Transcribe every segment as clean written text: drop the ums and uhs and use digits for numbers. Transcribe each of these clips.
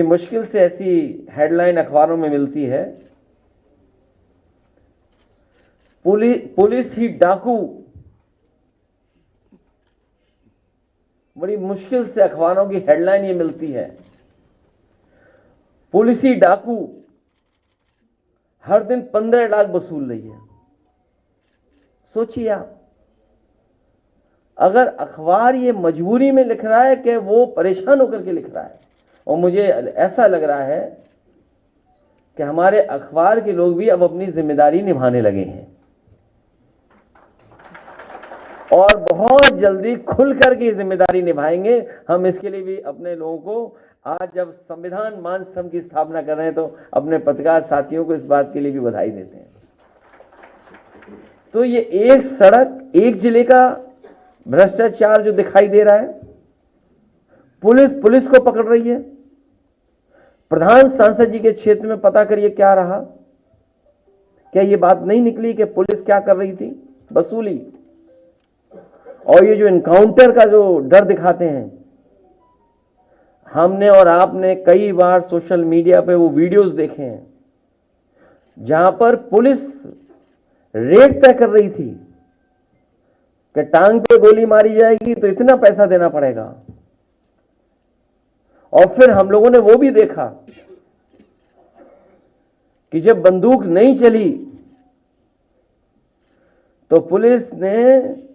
मुश्किल से ऐसी हेडलाइन अखबारों में मिलती है, पुलिस ही डाकू। बड़ी मुश्किल से अखबारों की हेडलाइन ये मिलती है, पुलिस ही डाकू हर दिन 15 लाख वसूल रही है। सोचिए आप, अगर अखबार ये मजबूरी में लिख रहा है कि वो परेशान होकर के लिख रहा है, और मुझे ऐसा लग रहा है कि हमारे अखबार के लोग भी अब अपनी जिम्मेदारी निभाने लगे हैं और बहुत जल्दी खुल करके जिम्मेदारी निभाएंगे। हम इसके लिए भी अपने लोगों को, आज जब संविधान मान संघ की स्थापना कर रहे हैं, तो अपने पत्रकार साथियों को इस बात के लिए भी बधाई देते हैं। तो ये एक सड़क, एक जिले का भ्रष्टाचार जो दिखाई दे रहा है, पुलिस को पकड़ रही है। प्रधान सांसद जी के क्षेत्र में पता करिए क्या रहा, क्या ये बात नहीं निकली कि पुलिस क्या कर रही थी? वसूली। और ये जो इनकाउंटर का जो डर दिखाते हैं, हमने और आपने कई बार सोशल मीडिया पे वो वीडियोस देखे हैं जहां पर पुलिस रेट तय कर रही थी कि टांग पे गोली मारी जाएगी तो इतना पैसा देना पड़ेगा। और फिर हम लोगों ने वो भी देखा कि जब बंदूक नहीं चली तो पुलिस ने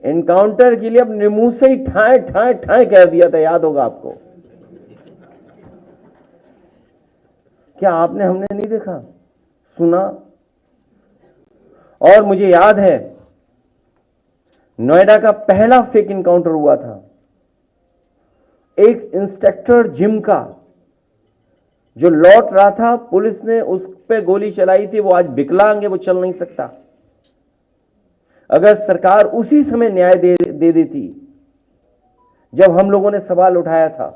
एनकाउंटर के लिए अपने मुंह से ही ठाए ठाए ठाए कह दिया था, याद होगा आपको। क्या आपने, हमने नहीं देखा, सुना? और मुझे याद है नोएडा का पहला फेक इनकाउंटर हुआ था, एक इंस्ट्रक्टर जिम का जो लौट रहा था, पुलिस ने उस पे गोली चलाई थी। वो आज विकलांग है, वो चल नहीं सकता। अगर सरकार उसी समय न्याय दे देती जब हम लोगों ने सवाल उठाया था,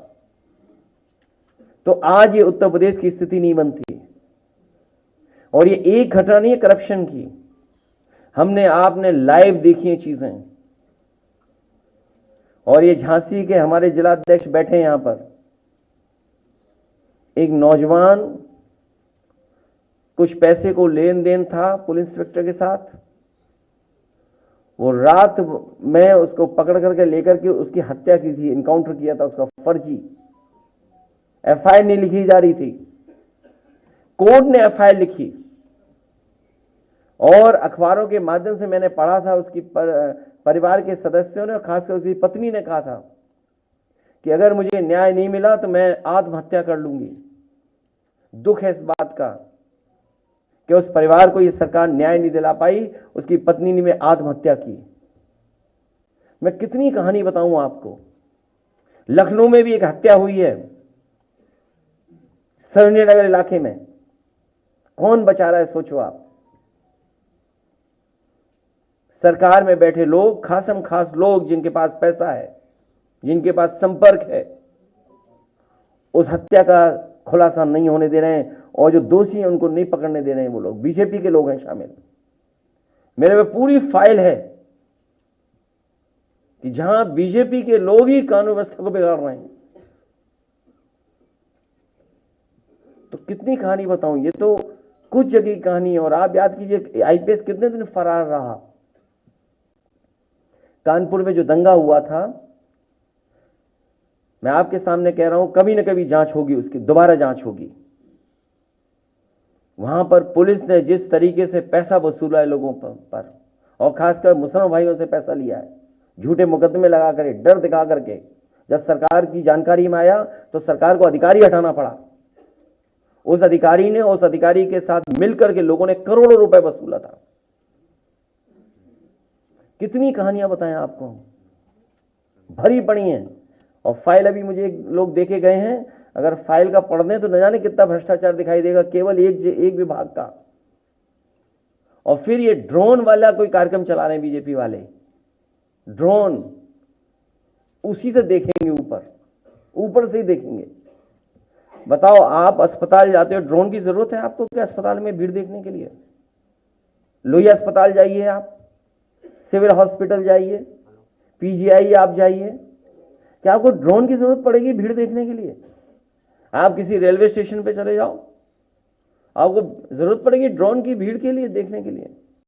तो आज ये उत्तर प्रदेश की स्थिति नहीं बनती। और ये एक घटना नहीं है करप्शन की, हमने आपने लाइव देखी है चीजें। और ये झांसी के हमारे जिला अध्यक्ष बैठे हैं यहां पर, एक नौजवान, कुछ पैसे को लेन देन था पुलिस इंस्पेक्टर के साथ, वो रात में उसको पकड़ करके लेकर के उसकी हत्या की थी, इनकाउंटर किया था उसका फर्जी। एफआईआर नहीं लिखी जा रही थी, कोर्ट ने एफआईआर लिखी। और अखबारों के माध्यम से मैंने पढ़ा था, उसकी परिवार के सदस्यों ने, खासकर उसकी पत्नी ने कहा था कि अगर मुझे न्याय नहीं मिला तो मैं आत्महत्या कर लूंगी। दुख है इस बात का कि उस परिवार को ये सरकार न्याय नहीं दिला पाई, उसकी पत्नी ने में आत्महत्या की। मैं कितनी कहानी बताऊं आपको। लखनऊ में भी एक हत्या हुई है, सरोजनी नगर इलाके में। कौन बचा रहा है, सोचो आप। सरकार में बैठे लोग, खासम खास लोग जिनके पास पैसा है, जिनके पास संपर्क है, उस हत्या का खुलासा नहीं होने दे रहे हैं, और जो दोषी हैं उनको नहीं पकड़ने दे रहे हैं। वो लोग बीजेपी के लोग हैं शामिल। मेरे में पूरी फाइल है कि जहां बीजेपी के लोग ही कानून व्यवस्था को बिगाड़ रहे हैं। तो कितनी कहानी बताऊं, ये तो कुछ जगह की कहानी है। और आप याद कीजिए आईपीएस कितने दिन फरार रहा। कानपुर में जो दंगा हुआ था, मैं आपके सामने कह रहा हूं, कभी ना कभी जांच होगी, उसकी दोबारा जांच होगी। वहां पर पुलिस ने जिस तरीके से पैसा वसूला है लोगों पर, और खासकर मुसलमान भाइयों से पैसा लिया है, झूठे मुकदमे लगा कर, डर दिखा करके। जब सरकार की जानकारी में आया तो सरकार को अधिकारी हटाना पड़ा। उस अधिकारी ने, उस अधिकारी के साथ मिलकर के लोगों ने करोड़ों रुपए वसूला था। कितनी कहानियां बताएं आपको, भरी पड़ी हैं। और फाइल अभी मुझे लोग देके गए हैं, अगर फाइल का पढ़ दें तो न जाने कितना भ्रष्टाचार दिखाई देगा, केवल एक विभाग का। और फिर ये ड्रोन वाला कोई कार्यक्रम चला रहे हैं बीजेपी वाले, ड्रोन, उसी से देखेंगे, ऊपर से ही देखेंगे। बताओ, आप अस्पताल जाते हो, ड्रोन की जरूरत है आपको क्या अस्पताल में भीड़ देखने के लिए? लोहिया अस्पताल जाइए, आप सिविल हॉस्पिटल जाइए, पीजीआई आप जाइए, क्या आपको ड्रोन की जरूरत पड़ेगी भीड़ देखने के लिए? आप किसी रेलवे स्टेशन पे चले जाओ, आपको जरूरत पड़ेगी ड्रोन की भीड़ के लिए देखने के लिए।